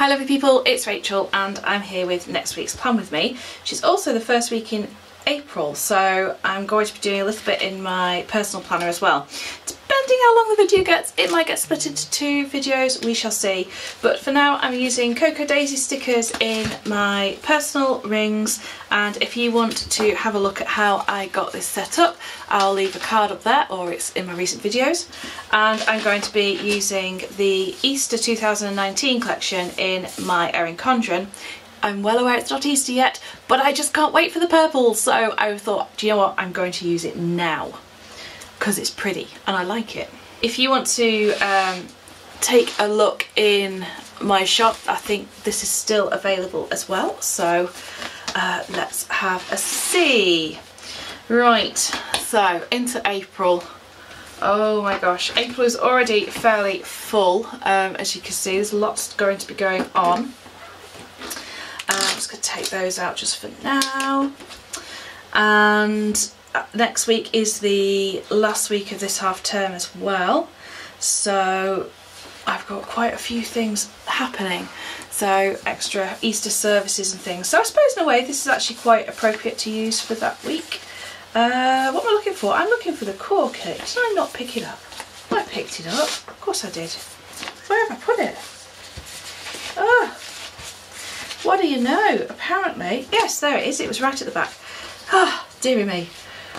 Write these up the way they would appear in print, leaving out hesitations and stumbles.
Hi lovely people, it's Rachel and I'm here with next week's plan with me, which is also the first week in April, so I'm going to be doing a little bit in my personal planner as well. Depending how long the video gets, it might get split into 2 videos, we shall see. But for now I'm using Cocoa Daisy stickers in my personal rings, and if you want to have a look at how I got this set up, I'll leave a card up there, or it's in my recent videos. And I'm going to be using the Easter 2019 collection in my Erin Condren. I'm well aware it's not Easter yet, but I just can't wait for the purple, so I thought, do you know what, I'm going to use it now because it's pretty and I like it. If you want to take a look in my shop, I think this is still available as well, so let's have a see. Right, so into April. Oh my gosh, April is already fairly full. As you can see, there's lots going to be going on. I'm just going to take those out just for now. And next week is the last week of this half term as well. So I've got quite a few things happening. So extra Easter services and things. So I suppose in a way this is actually quite appropriate to use for that week. What am I looking for? I'm looking for the core kit. Did I not pick it up? I picked it up. Of course I did. Where have I put it? Oh. What do you know? Apparently, yes, there it is. It was right at the back. Ah, dearie me.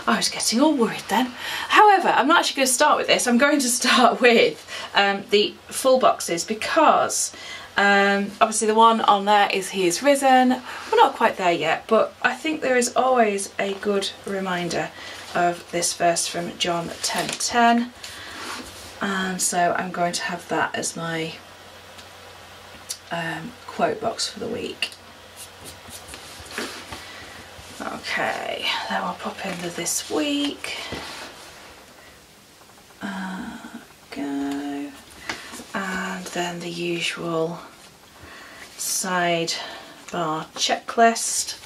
I was getting all worried then. However, I'm not actually going to start with this. I'm going to start with the full boxes because obviously the one on there is He Is Risen. We're not quite there yet, but I think there is always a good reminder of this verse from John 10:10. And so I'm going to have that as my quote box for the week. Okay, then we'll pop into this week. Go. And then the usual sidebar checklist.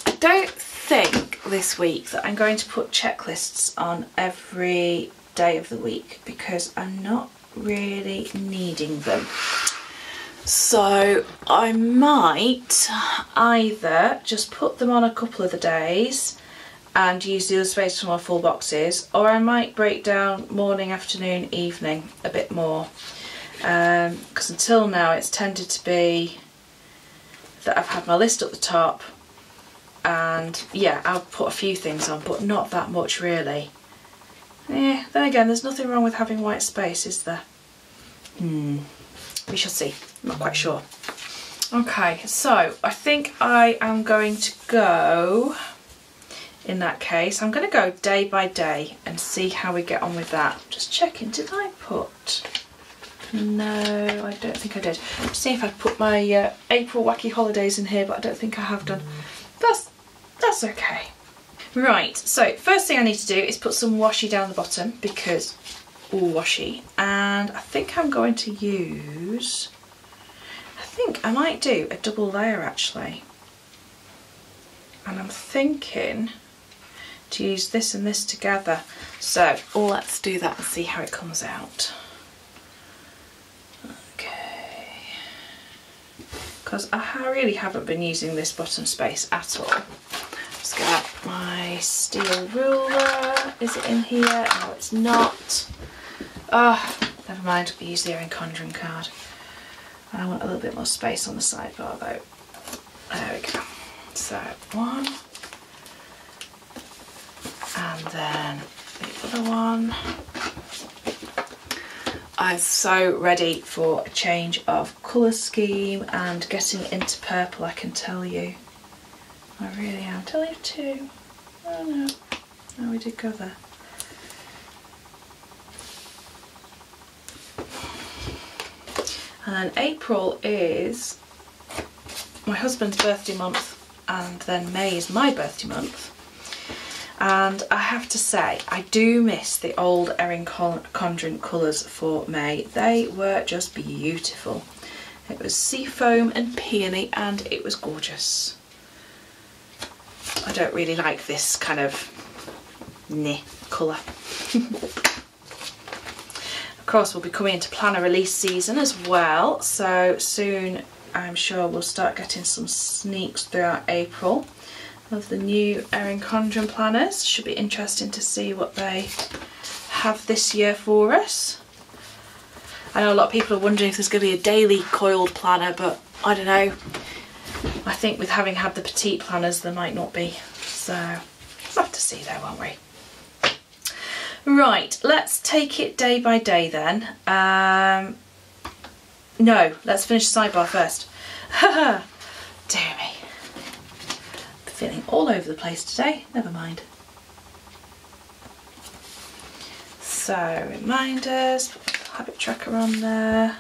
I don't think this week that I'm going to put checklists on every day of the week because I'm not really needing them. So I might either just put them on a couple of the days and use the other space for my full boxes, or I might break down morning, afternoon, evening a bit more. Because until now it's tended to be that I've had my list at the top and yeah, I'll put a few things on, but not that much really. Then again, there's nothing wrong with having white space, is there? We shall see. I'm not quite sure. Okay, so I think I am going to go, in that case, I'm going to go day by day and see how we get on with that. Just checking, did I put... No, I don't think I did. Just see if I put my April wacky holidays in here, but I don't think I have done. That's okay. Right, so first thing I need to do is put some washi down the bottom because all washi, and I think I'm going to use, I think I might do a double layer actually, and I'm thinking to use this and this together, so let's do that and see how it comes out. Okay, because I really haven't been using this bottom space at all. Let's get out my steel ruler. Is it in here? No, it's not. Never mind, we use the Erin Condren card. I want a little bit more space on the sidebar though. There we go. So 1, and then the other one. I'm so ready for a change of colour scheme and getting into purple, I can tell you. I really am. Till you 2. Oh no. No, we did go there. And then April is my husband's birthday month, and then May is my birthday month. And I have to say, I do miss the old Erin Condren colours for May. They were just beautiful. It was seafoam and peony and it was gorgeous. I don't really like this kind of colour. Of course we'll be coming into planner release season as well, so soon I'm sure we'll start getting some sneaks throughout April of the new Erin Condren planners. Should be interesting to see what they have this year for us. I know a lot of people are wondering if there's going to be a daily coiled planner, but I don't know. I think with having had the petite planners there might not be, so we'll have to see though, won't we? Right, let's take it day by day then. No, let's finish the sidebar first. Dear me. I'm feeling all over the place today, never mind. So, reminders, put the habit tracker on there.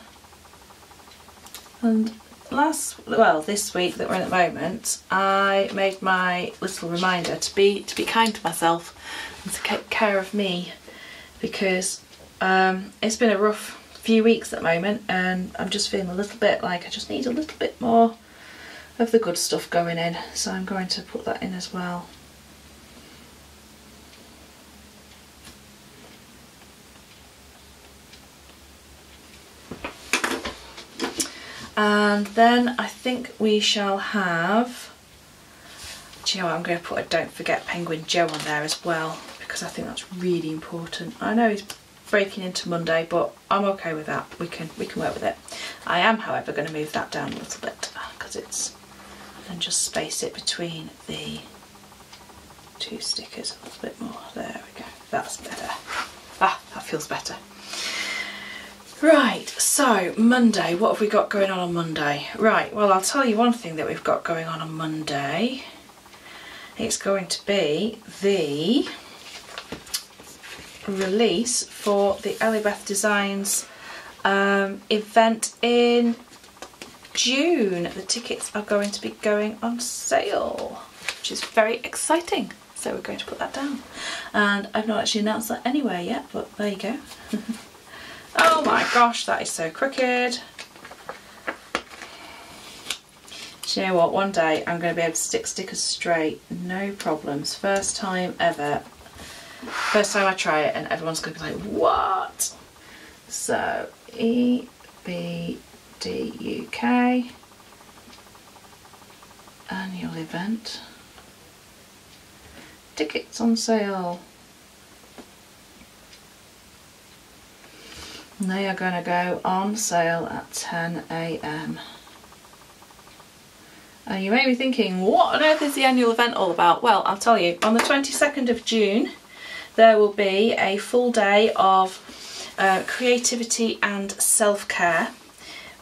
And this week that we're in at the moment, I made my little reminder to be kind to myself and to take care of me, because it's been a rough few weeks at the moment and I'm just feeling a little bit like I just need a little bit more of the good stuff going in, so I'm going to put that in as well. And then I think we shall have, do you know what, I'm going to put a Don't Forget Penguin Joe on there as well, because I think that's really important. I know he's breaking into Monday, but I'm okay with that. We can work with it. I am, however, going to move that down a little bit because it's, and just space it between the two stickers a little bit more. There we go. That's better. Ah, that feels better. Right, so Monday, what have we got going on Monday? Right, well, I'll tell you one thing that we've got going on Monday. It's going to be the release for the EllieBeth Designs event in June. The tickets are going to be going on sale, which is very exciting. So we're going to put that down. And I've not actually announced that anywhere yet, but there you go. Oh my gosh, that is so crooked. Do you know what, one day I'm going to be able to stick stickers straight, no problems. First time ever. First time I try it and everyone's going to be like, what? So, EBD UK annual event. Tickets on sale. And they are going to go on sale at 10 AM. And you may be thinking, what on earth is the annual event all about? Well, I'll tell you, on the 22nd of June there will be a full day of creativity and self-care,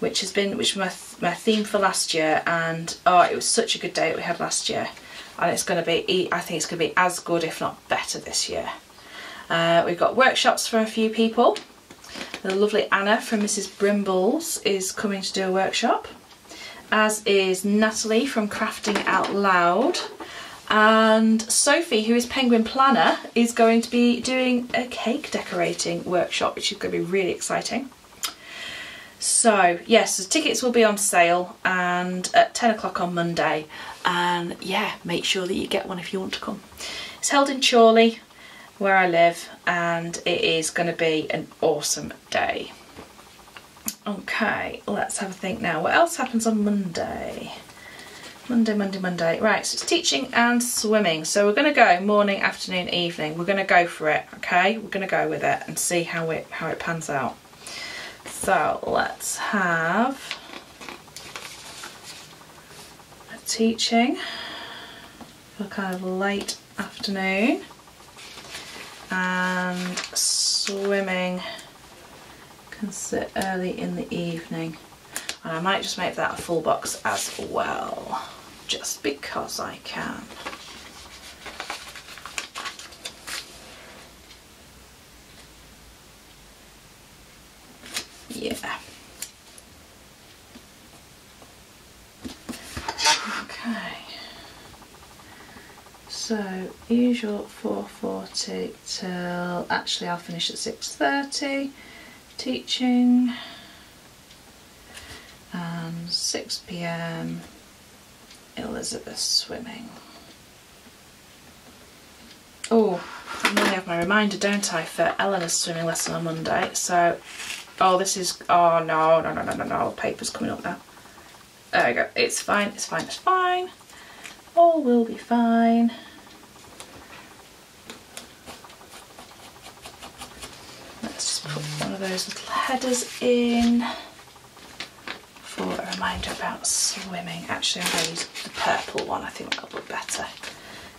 which was my theme for last year, and oh, it was such a good day that we had last year, and it's going to be, I think it's going to be as good if not better this year. We've got workshops for a few people. The lovely Anna from Mrs Brimble's is coming to do a workshop, as is Natalie from Crafting Out Loud, and Sophie, who is Penguin Planner, is going to be doing a cake decorating workshop, which is going to be really exciting. So yes, the tickets will be on sale and at 10 o'clock on Monday, and yeah, make sure that you get one if you want to come. It's held in Chorley, where I live, and it is going to be an awesome day. Okay, let's have a think now. What else happens on Monday? Monday. Right, so it's teaching and swimming. So we're going to go morning, afternoon, evening. We're going to go for it, okay? We're going to go with it and see how it pans out. So let's have a teaching for kind of late afternoon, and swimming can sit early in the evening, and I might just make that a full box as well, just because I can. Yeah. Okay. So usual 4:40 till, actually I'll finish at 6:30 teaching, and 6 PM Elizabeth swimming. Oh, I normally have my reminder, don't I, for Eleanor's swimming lesson on Monday. So, oh, this is, oh no, the paper's coming up now. There we go, it's fine, it's fine, it's fine. All will be fine. Let's just put one of those little headers in for a reminder about swimming. Actually, I'm going to use the purple one, I think that'll look better.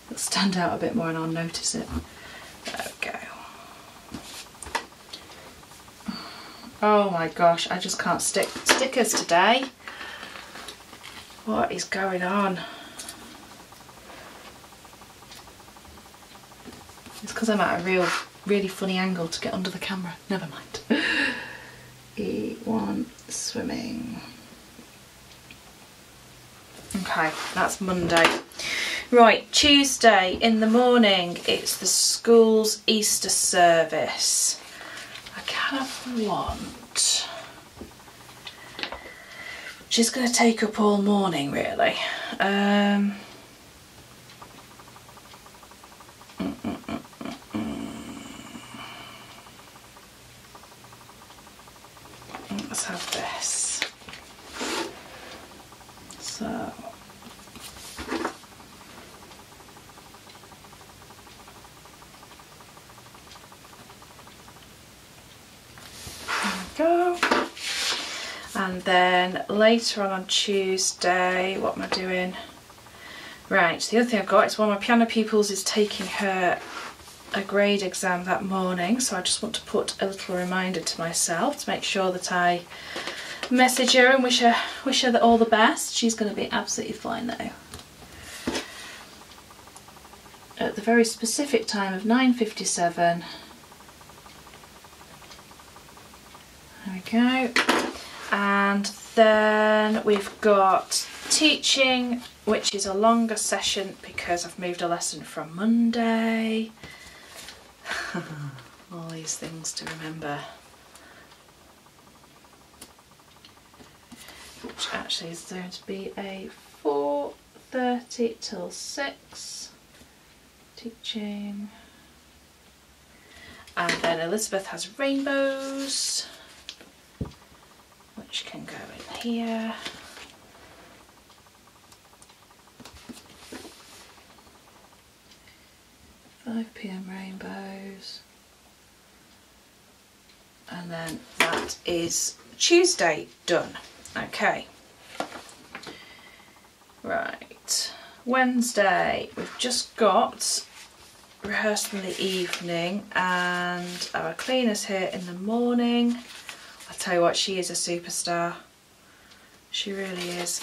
It'll stand out a bit more and I'll notice it. There we go. Oh my gosh, I just can't stick stickers today. What is going on? It's because I'm at a really funny angle to get under the camera. Never mind. E1 swimming. Okay, that's Monday. Right, Tuesday in the morning, it's the school's Easter service. I kind of want... She's going to take up all morning, really. Let's have this. So... go. And then later on Tuesday, what am I doing? Right, the other thing I've got is one of my piano pupils is taking her a grade exam that morning, so I just want to put a little reminder to myself to make sure that I message her and wish her all the best. She's going to be absolutely fine though. At the very specific time of 9:57. There we go. And then we've got teaching, which is a longer session because I've moved a lesson from Monday. All these things to remember. Which actually is going to be a 4:30 till 6 teaching. And then Elizabeth has rainbows, which can go in here. "5 PM rainbows." And then that is Tuesday done. Okay. Right. Wednesday, we've just got rehearsal in the evening and our cleaner's here in the morning. I tell you what, she is a superstar. She really is.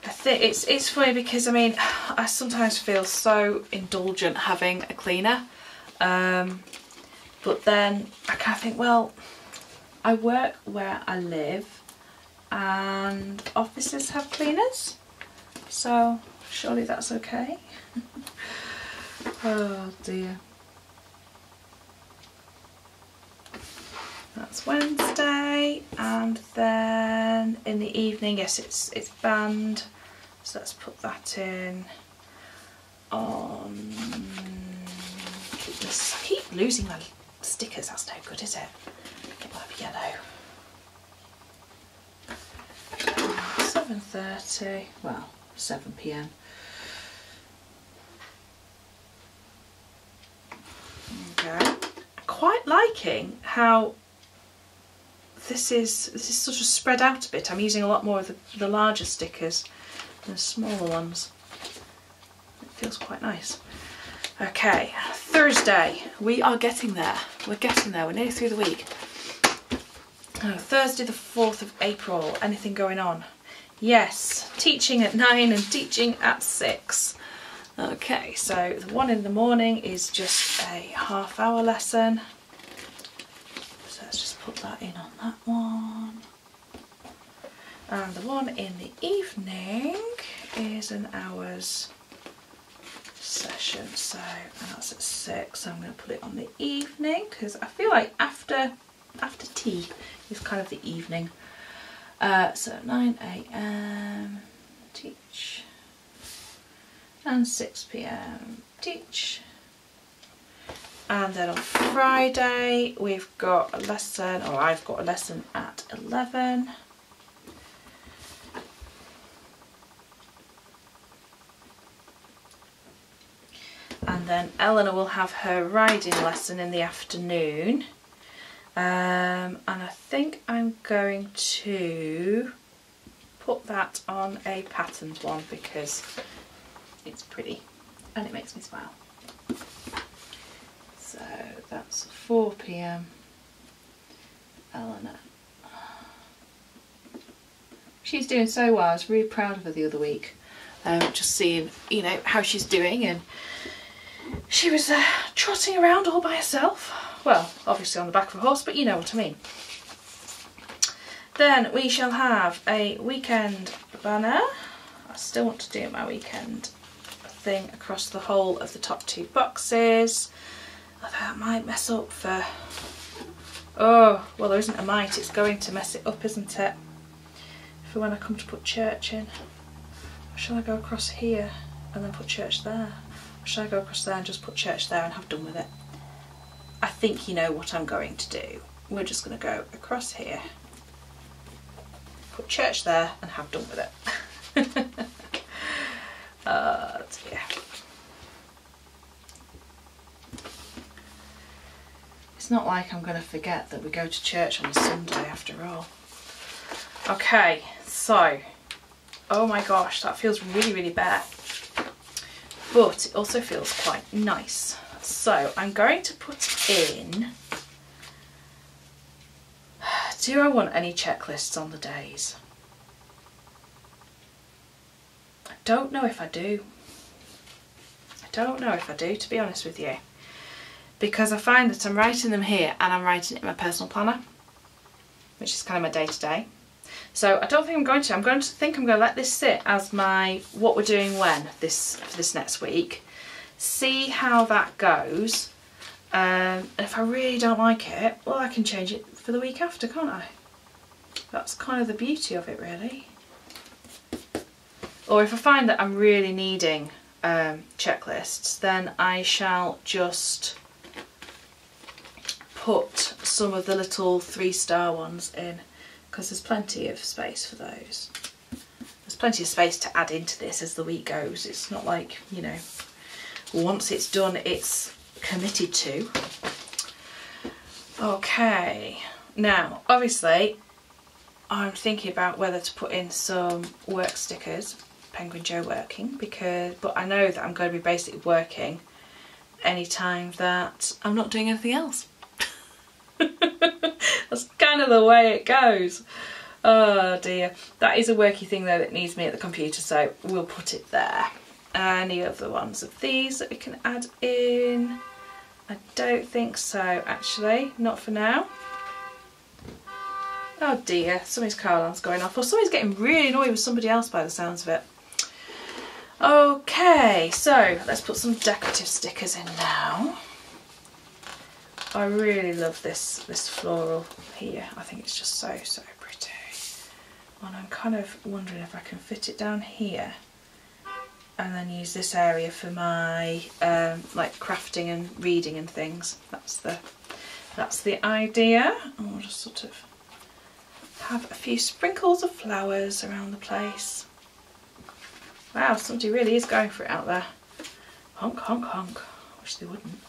I think it's funny because I mean I sometimes feel so indulgent having a cleaner, but then I kind of think, well, I work where I live and offices have cleaners, so surely that's okay. Oh dear. That's Wednesday, and then in the evening, yes, it's band, so let's put that in on. I keep losing my stickers. That's no good, is it? Get that yellow. 7:30. Well, 7 PM. Okay. Quite liking how this is sort of spread out a bit. I'm using a lot more of the larger stickers than the smaller ones. It feels quite nice. Okay, Thursday. We are getting there. We're getting there. We're nearly through the week. Oh, Thursday the 4th of April. Anything going on? Yes, teaching at 9 and teaching at 6. Okay, so the one in the morning is just a half-hour lesson. So let's just put that in on that one. And the one in the evening is an hour's session. So that's at 6. So I'm going to put it on the evening because I feel like after tea is kind of the evening. So 9 AM teach. And 6 PM teach. And then on Friday we've got a lesson, or I've got a lesson at 11. And then Eleanor will have her riding lesson in the afternoon. And I think I'm going to put that on a patterned one because it's pretty and it makes me smile. So that's 4 PM. Eleanor. She's doing so well. I was really proud of her the other week. Just seeing, you know, how she's doing, and she was trotting around all by herself. Well, obviously on the back of a horse, but you know what I mean. Then we shall have a weekend banner. I still want to do my weekend thing across the whole of the top 2 boxes. Although that might mess up for... Oh, well there isn't a might, it's going to mess it up, isn't it? For when I come to put church in. Or shall I go across here and then put church there? Or shall I go across there and just put church there and have done with it? I think you know what I'm going to do. We're just going to go across here, put church there and have done with it. Oh dear. It's not like I'm going to forget that we go to church on a Sunday after all. Okay, so, oh my gosh, that feels really, really bare. But it also feels quite nice. So I'm going to put in, do I want any checklists on the days? I don't know if I do. I don't know if I do, to be honest with you. Because I find that I'm writing them here and I'm writing it in my personal planner, which is kind of my day-to-day. So I don't think I'm going to. I'm going to let this sit as my what we're doing when for this next week. See how that goes. And if I really don't like it, well, I can change it for the week after, can't I? That's kind of the beauty of it, really. Or if I find that I'm really needing checklists, then I shall just put some of the little 3-star ones in, because there's plenty of space for those. There's plenty of space to add into this as the week goes. It's not like, you know, once it's done, it's committed to. Okay, now obviously I'm thinking about whether to put in some work stickers, Penguin Joe working, but I know that I'm going to be basically working any time that I'm not doing anything else. That's kind of the way it goes. Oh dear. That is a worky thing though that needs me at the computer, so we'll put it there. Any other ones of these that we can add in? I don't think so, actually. Not for now. Oh dear, somebody's car alarm's going off, or somebody's getting really annoyed with somebody else by the sounds of it. Okay, so let's put some decorative stickers in now. I really love this floral here. I think it's just so pretty. And I'm kind of wondering if I can fit it down here and then use this area for my like crafting and reading and things. That's the idea. And we'll just sort of have a few sprinkles of flowers around the place. Wow, somebody really is going for it out there. Honk, honk, honk. Wish they wouldn't.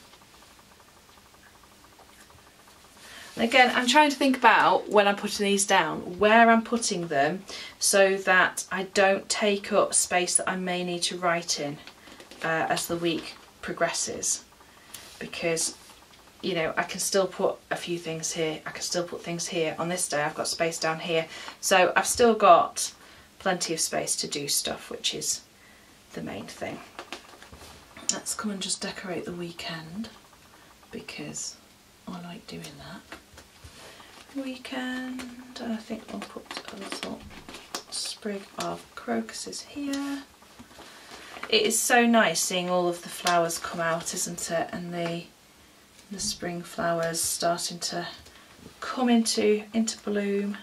And again, I'm trying to think about, when I'm putting these down, where I'm putting them so that I don't take up space that I may need to write in as the week progresses. Because, you know, I can still put a few things here, I can still put things here. On this day I've got space down here, so I've still got plenty of space to do stuff, which is the main thing. Let's come and just decorate the weekend, because I like doing that. Weekend, and I think we'll put a little sprig of crocuses here. It is so nice seeing all of the flowers come out, isn't it? And the spring flowers starting to come into bloom.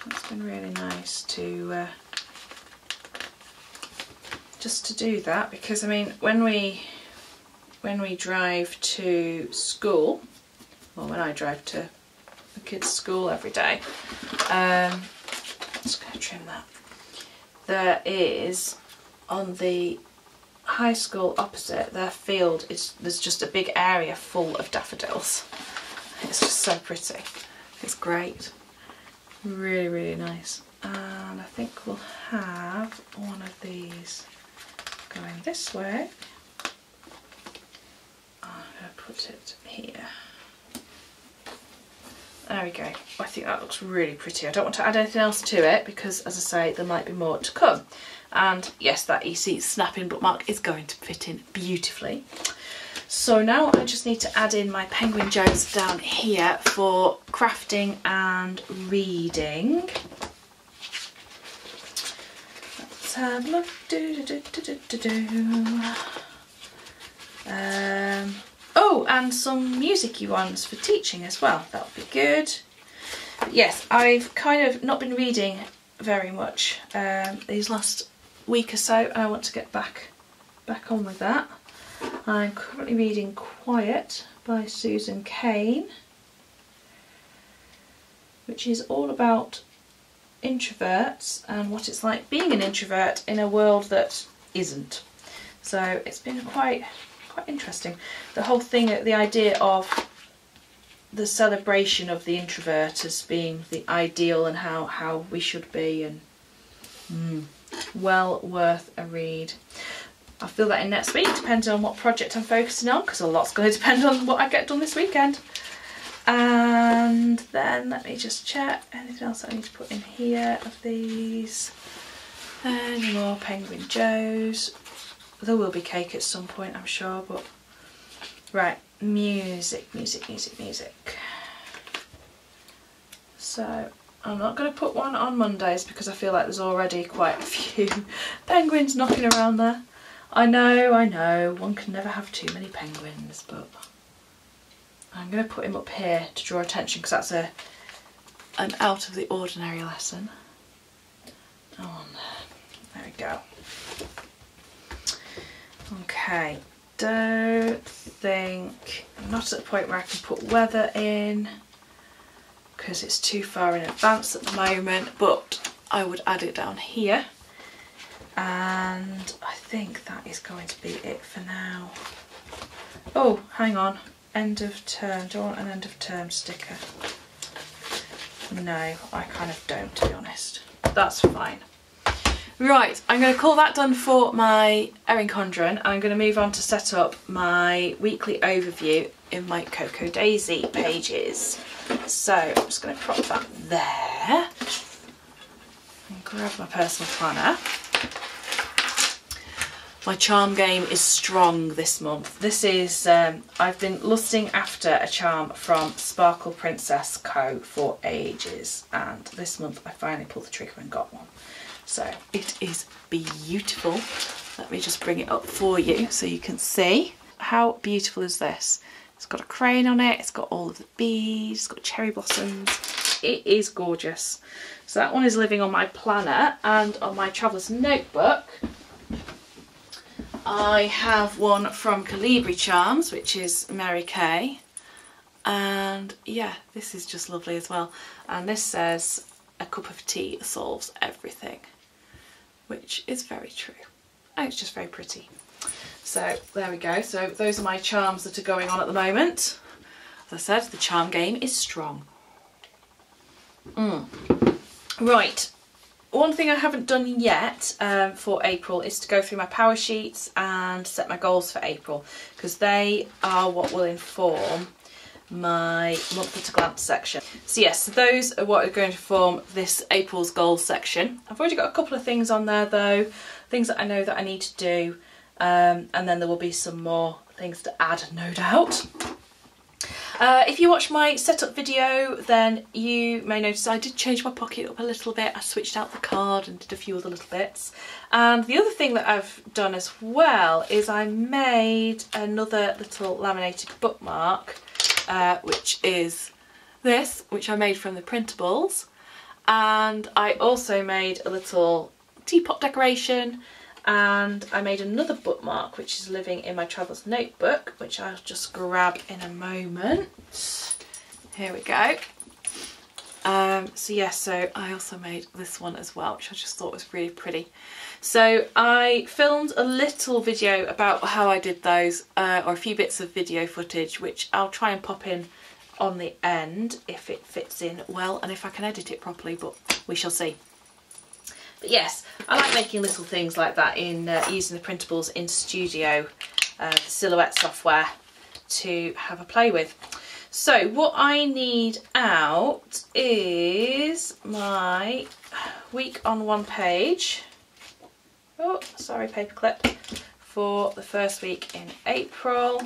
It's been really nice to just to do that, because I mean, when we when we drive to school, or when I drive to the kids' school every day, just going to trim that. There is, on the high school opposite, their field there's just a big area full of daffodils. It's just so pretty. It's great. Really, really nice. And I think we'll have one of these going this way. I'm going to put it here. There we go. I think that looks really pretty. I don't want to add anything else to it because, as I say, there might be more to come. And yes, that EC snapping bookmark is going to fit in beautifully. So now I just need to add in my Penguin Joes down here for crafting and reading. Let's have a look. Oh, and some music-y ones for teaching as well. That would be good. But yes, I've kind of not been reading very much these last week or so, and I want to get back on with that. I'm currently reading Quiet by Susan Cain, which is all about introverts and what it's like being an introvert in a world that isn't. So it's been quite interesting. The whole thing, the idea of the celebration of the introvert as being the ideal and how we should be, and well worth a read. I'll fill that in next week, depending on what project I'm focusing on, because a lot's going to depend on what I get done this weekend. And then let me just check anything else I need to put in here of these. Any more Penguin Joes. There will be cake at some point, I'm sure, but right, music. So I'm not going to put one on Mondays because I feel like there's already quite a few penguins knocking around there. I know, one can never have too many penguins, but I'm going to put him up here to draw attention because that's an out of the ordinary lesson. Oh, there we go. Okay, I'm not at the point where I can put weather in because it's too far in advance at the moment, but I would add it down here. And I think that is going to be it for now. Oh, hang on, end of term. Do I want an end of term sticker? No, I kind of don't, to be honest. That's fine. Right, I'm going to call that done for my Erin Condren. I'm going to move on to set up my weekly overview in my Cocoa Daisy pages. So I'm just going to prop that there and grab my personal planner. My charm game is strong this month. This is, I've been lusting after a charm from Sparkle Princess Co. for ages, and this month I finally pulled the trigger and got one. So it is beautiful. Let me just bring it up for you so you can see. How beautiful is this? It's got a crane on it, it's got all of the beads, it's got cherry blossoms. It is gorgeous. So that one is living on my planner, and on my Traveller's Notebook I have one from Calibri Charms, which is Mary Kay, and yeah, this is just lovely as well. And this says, a cup of tea solves everything, which is very true, and it's just very pretty. So there we go. So those are my charms that are going on at the moment. As I said, the charm game is strong. Right. One thing I haven't done yet for April is to go through my power sheets and set my goals for April, because they are what will inform my monthly to glance section. So yes, those are what are going to form this April's goals section. I've already got a couple of things on there though, things that I know that I need to do, and then there will be some more things to add, no doubt. If you watch my setup video, then you may notice I did change my pocket up a little bit. I switched out the card and did a few other little bits. And the other thing that I've done as well is I made another little laminated bookmark, which is this, which I made from the printables. And I also made a little teapot decoration and I made another bookmark which is living in my travels notebook, which I'll just grab in a moment. Here we go. So I also made this one as well, which I just thought was really pretty. So I filmed a little video about how I did those, or a few bits of video footage, which I'll try and pop in on the end if it fits in well and if I can edit it properly, but we shall see. But yes, I like making little things like that in using the printables in Studio, the Silhouette software, to have a play with. So what I need out is my week on one page, oh sorry paperclip, for the first week in April,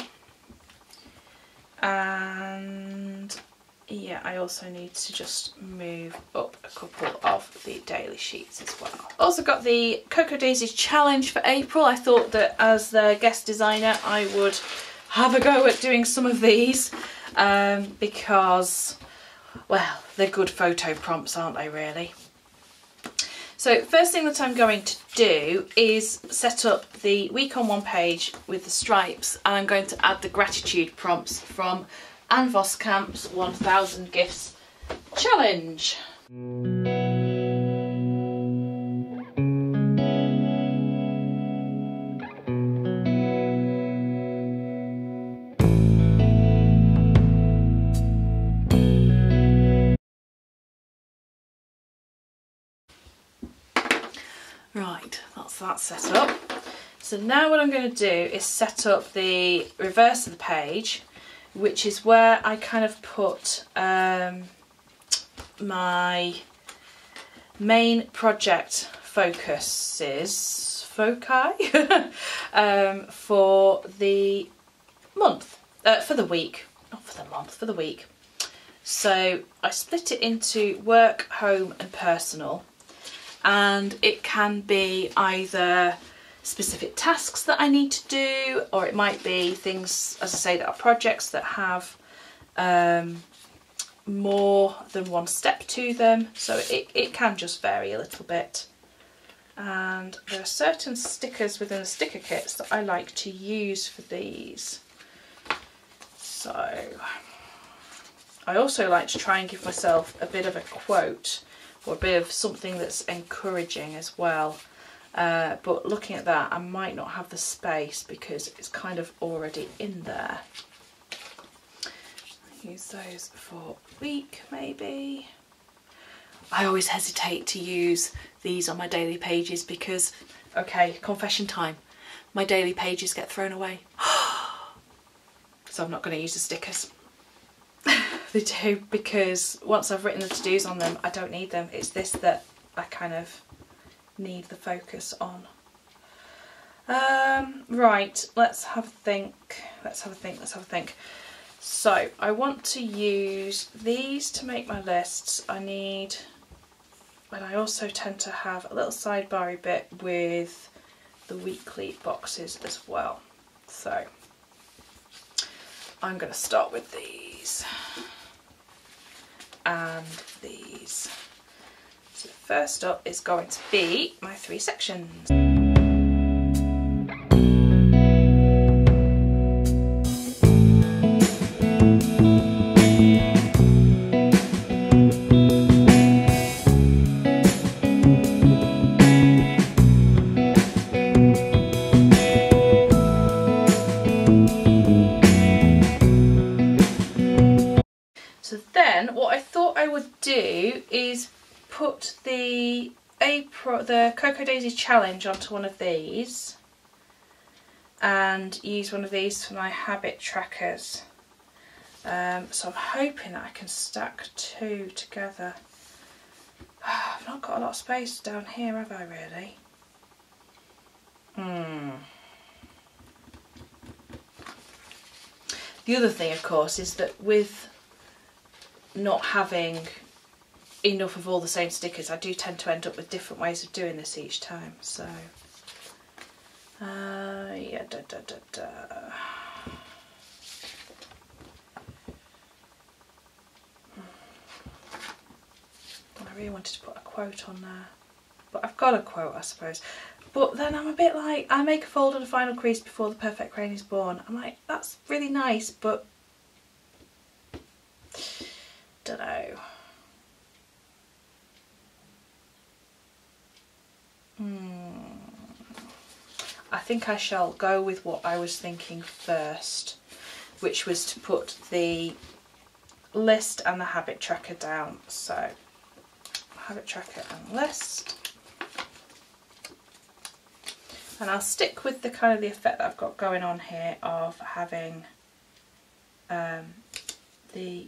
and yeah, I also need to just move up a couple of the daily sheets as well. Also got the Cocoa Daisies challenge for April. I thought that as the guest designer I would have a go at doing some of these. Because, well, they're good photo prompts, aren't they, really? So first thing that I'm going to do is set up the week on one page with the stripes, and I'm going to add the gratitude prompts from Anne Voskamp's 1000 Gifts Challenge. Right, that's that set up. So now what I'm going to do is set up the reverse of the page, which is where I kind of put my main project foci for the month, for the week, not for the month, for the week. So I split it into work, home and personal. And it can be either specific tasks that I need to do, or it might be things, as I say, that are projects that have more than one step to them. So it can just vary a little bit. And there are certain stickers within the sticker kits that I like to use for these. So I also like to try and give myself a bit of a quote, or a bit of something that's encouraging as well, but looking at that I might not have the space because it's kind of already in there. Use those for a week maybe. I always hesitate to use these on my daily pages because, okay, confession time, my daily pages get thrown away. So I'm not going to use the stickers. They do, because once I've written the to-dos on them, I don't need them. It's this that I kind of need the focus on. Right, let's have a think. Let's have a think. So I want to use these to make my lists. And I also tend to have a little sidebar bit with the weekly boxes as well. So I'm going to start with these. And these. So first up is going to be my 3 sections. What I thought I would do is put the Cocoa Daisies challenge onto one of these and use one of these for my habit trackers. So I'm hoping that I can stack 2 together. I've not got a lot of space down here, have I really? The other thing, of course, is that with not having enough of all the same stickers, I do tend to end up with different ways of doing this each time. So yeah, I really wanted to put a quote on there, but I've got a quote, I suppose. But then I'm a bit like, I make a fold and a final crease before the perfect crane is born. I'm like, that's really nice, but don't know. I think I shall go with what I was thinking first, which was to put the list and the habit tracker down. So habit tracker and list, and I'll stick with the kind of the effect that I've got going on here of having the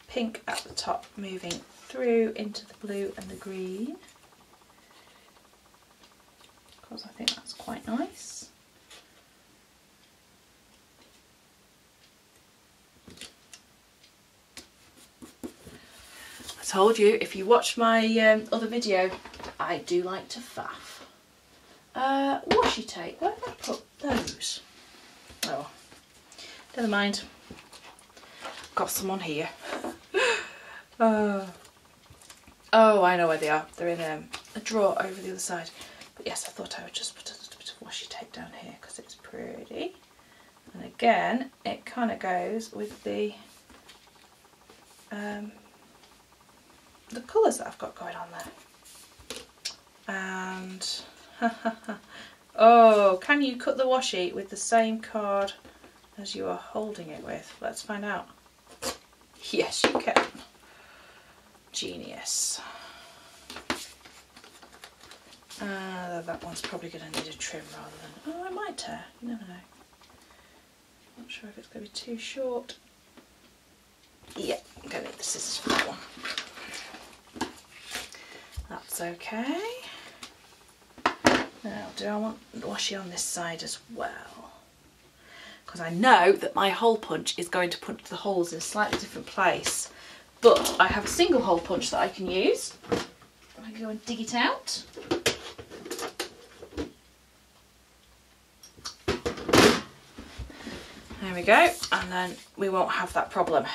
pink at the top moving through into the blue and the green, because I think that's quite nice. I told you, if you watch my other video, I do like to faff. Washi tape, where did I put those? Oh, never mind. Got some on here. Oh, I know where they are. They're in a drawer over the other side. But yes, I thought I would just put a little bit of washi tape down here because it's pretty. And again, it kind of goes with the colours that I've got going on there. And oh, can you cut the washi with the same card as you are holding it with? Let's find out. Yes, you can. Genius. That one's probably going to need a trim rather than... Oh, it might tear. You never know. Not sure if it's going to be too short. Yeah, I'm going to need the scissors for that one. That's okay. Now, do I want the washi on this side as well? Because I know that my hole punch is going to punch the holes in a slightly different place. But I have a single hole punch that I can use. I can go and dig it out. There we go, and then we won't have that problem.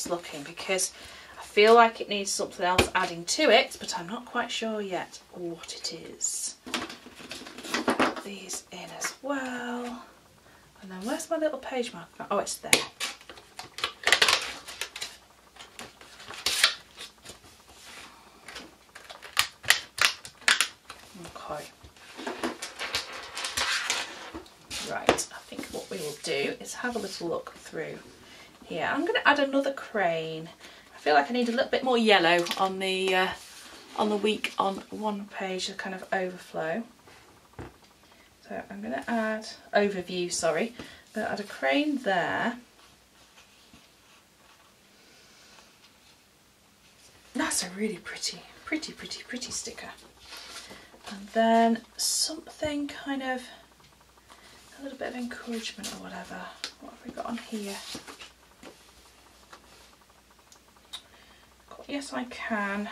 Looking, because I feel like it needs something else adding to it, but I'm not quite sure yet what it is. Put these in as well, and then where's my little page marker? Oh, it's there. Okay. Right, I think what we will do is have a little look through here. I'm going to add another crane. I feel like I need a little bit more yellow on the week on one page, to kind of overflow. So I'm going to add overview. Sorry, I'm going to add a crane there. That's a really pretty sticker. And then something kind of a little bit of encouragement or whatever. What have we got on here? Yes, I can.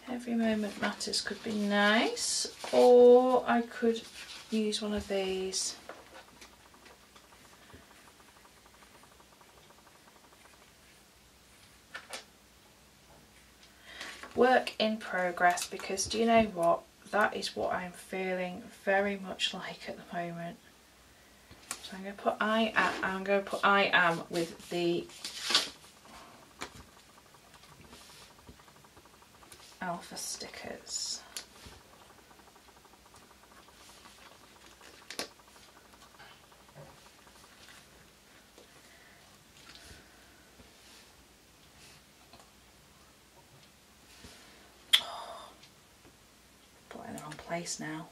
Every moment matters could be nice, or I could use one of these. Work in progress, because do you know what? That is what I'm feeling very much like at the moment. So I'm going to put I am with the alpha stickers. place now.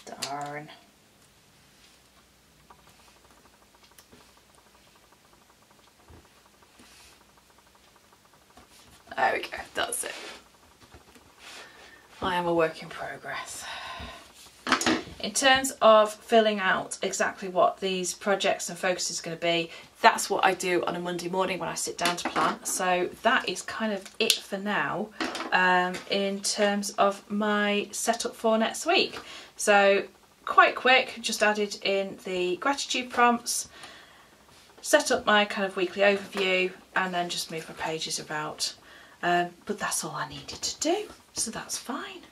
Darn. There we go, that's it. I am a work in progress. In terms of filling out exactly what these projects and focuses are going to be, that's what I do on a Monday morning when I sit down to plan. So that is kind of it for now in terms of my setup for next week. So quite quick, just added in the gratitude prompts, set up my kind of weekly overview, and then just move my pages about. But that's all I needed to do, so that's fine.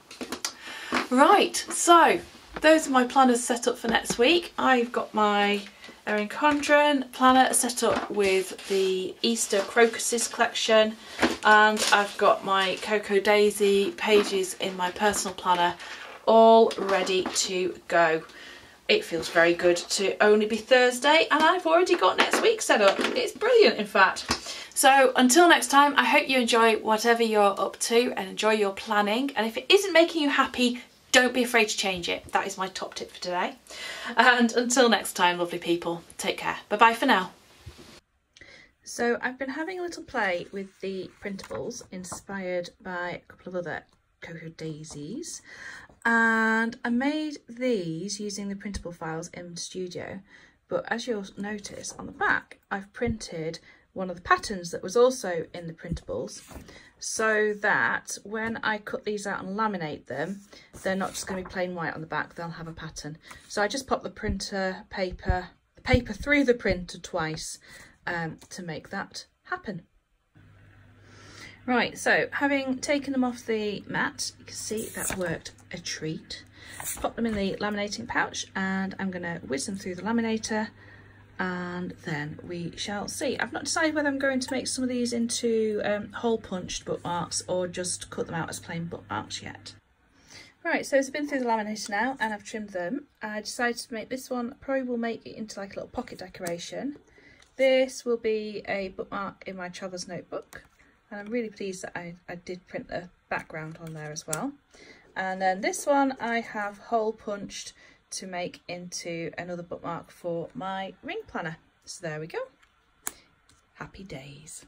Right, so those are my planners set up for next week. I've got my Erin Condren planner set up with the Easter Crocuses collection, and I've got my Cocoa Daisy pages in my personal planner all ready to go. It feels very good to only be Thursday and I've already got next week set up. It's brilliant, in fact. So until next time, I hope you enjoy whatever you're up to and enjoy your planning. And if it isn't making you happy, don't be afraid to change it. That is my top tip for today. And until next time, lovely people, take care. Bye-bye for now. So I've been having a little play with the printables inspired by a couple of other Cocoa Daisies. And I made these using the printable files in Studio. But as you'll notice on the back, I've printed one of the patterns that was also in the printables, so that when I cut these out and laminate them, they're not just going to be plain white on the back, they'll have a pattern. So I just popped the the paper through the printer twice to make that happen. Right, so having taken them off the mat, you can see that worked a treat. Pop them in the laminating pouch and I'm going to whiz them through the laminator, and then we shall see. I've not decided whether I'm going to make some of these into hole punched bookmarks or just cut them out as plain bookmarks yet. Right, so it's been through the laminator now and I've trimmed them. I decided to make this one, probably will make it into like a little pocket decoration. This will be a bookmark in my traveller's notebook, and I'm really pleased that I did print the background on there as well. And then this one I have hole punched to make into another bookmark for my ring planner. So there we go. Happy days.